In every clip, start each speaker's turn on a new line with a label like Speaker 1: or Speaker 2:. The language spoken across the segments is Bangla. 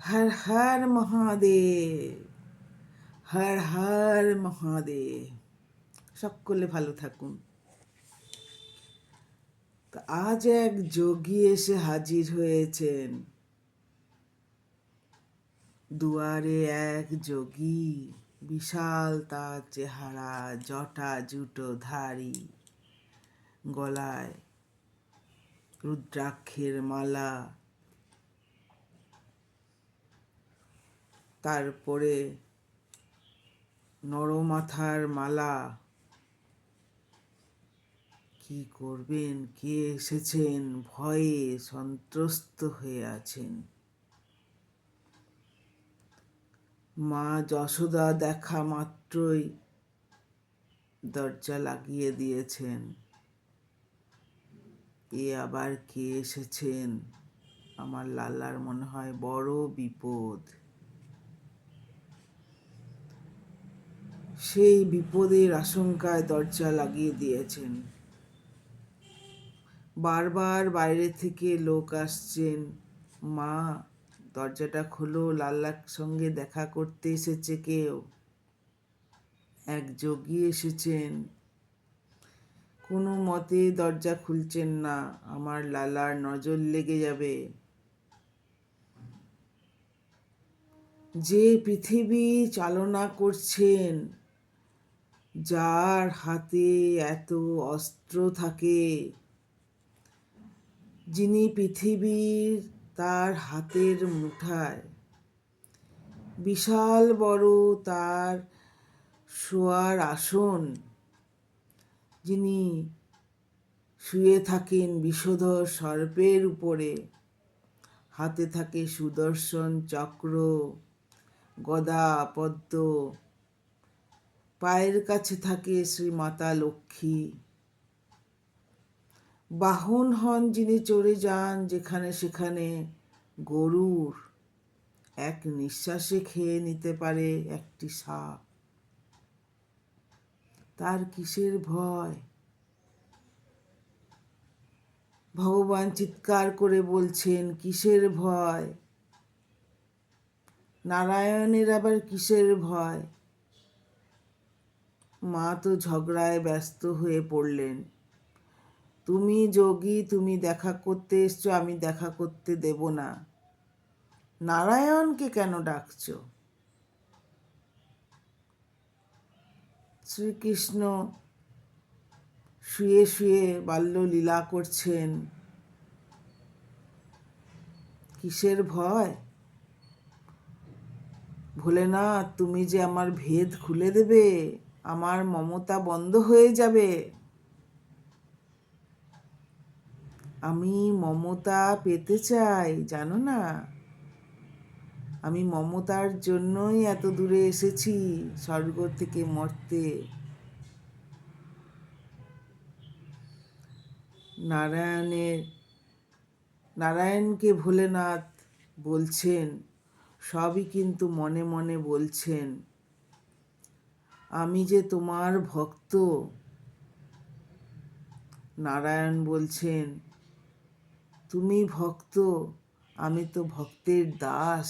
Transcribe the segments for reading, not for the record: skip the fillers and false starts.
Speaker 1: হর হর মহাদেব, হর হর মহাদেব। সকলে ভালো থাকুন। তো আজ এক যোগী এসে হাজির হয়েছেন। দুয়ারে এক যোগী, বিশাল তার চেহারা, জটা জুটো ধারী, গলায় রুদ্রাক্ষের মালা, তারপরে নরমাথার মালা। কি করবেন? কে এসেছেন? ভয়ে সন্ত্রস্ত হয়ে আছেন। মা যশোদা দেখা মাত্রই দরজা লাগিয়ে দিয়েছেন। এ আবার কে এসেছেন? আমার লালার মনে হয় বড় বিপদ। সেই বিপদের আশঙ্কায় দরজা লাগিয়ে দিয়েছেন। বারবার বাইরে থেকে লোক আসছেন। মা, দরজাটা খোলো, লাল্লার সঙ্গে দেখা করতে এসেছে কেউ। এক যোগী এসেছেন। কোনো মতে দরজা খুলছেন না, আমার লালার নজর লেগে যাবে। যে পৃথিবী চালনা করছেন, যার হাতে এত অস্ত্র থাকে, যিনি পৃথিবীর তার হাতের মুঠায়, বিশাল বড় তার শোয়ার আসন, যিনি শুয়ে থাকেন বিষধর সর্পের উপরে, হাতে থাকে সুদর্শন চক্র, গদা পদ্ম, পায়ের কাছে থাকে শ্রীমাতা লক্ষ্মী। বাহন হন যিনি চড়ে যান যেখানে সেখানে, গরুর এক নিঃশ্বাসে খেয়ে নিতে পারে একটি সাপ। তার কিসের ভয়? ভগবান চিৎকার করে বলছেন, কিসের ভয়? নারায়ণের আবার কিসের ভয়? মা তো ঝগড়ায় ব্যস্ত হয়ে পড়লেন। তুমি যোগী, তুমি দেখা করতে এসছো, আমি দেখা করতে দেব না। নারায়ণকে কেন ডাকছো? শ্রীকৃষ্ণ শুয়ে শুয়ে বাল্যলীলা করছেন। কিসের ভয়? ভোলেনাথ, তুমি যে আমার ভেদ খুলে দেবে, আমার মমতা বন্ধ হয়ে যাবে। আমি মমতা পেতে চাই, জানো না? আমি মমতার জন্যই এত দূরে এসেছি, স্বর্গ থেকে মর্তে। নারায়ণকে ভোলেনাথ বলছেন, সবই কিন্তু মনে মনে বলছেন, আমি যে তোমার ভক্ত। নারায়ণ বলছেন, তুমি ভক্ত, আমি তো ভক্তের দাস।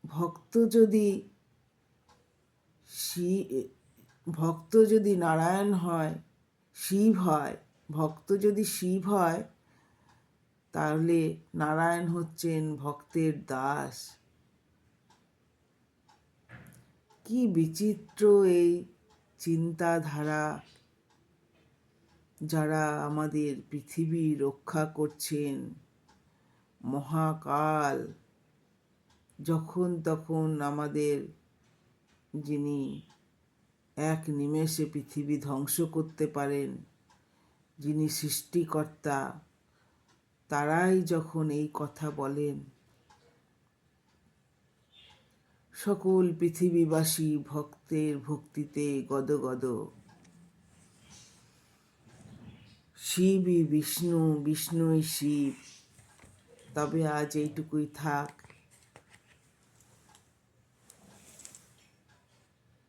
Speaker 1: ভক্ত যদি নারায়ণ হয়, শিব হয়, ভক্ত যদি শিব হয়, তাহলে নারায়ণ হচ্ছেন ভক্তের দাস। কি বিচিত্র এই চিন্তাধারা! যারা আমাদের পৃথিবী রক্ষা করছেন, মহাকাল, যখন তখন আমাদের যিনি এক নিমেষে পৃথিবী ধ্বংস করতে পারেন, যিনি সৃষ্টিকর্তা, তারাই যখন এই কথা বলেন, সকল পৃথিবীবাসী ভক্তের ভক্তিতে গদগদ। শিবই বিষ্ণু, বিষ্ণুই শিব। তবে আজ এইটুকুই থাক।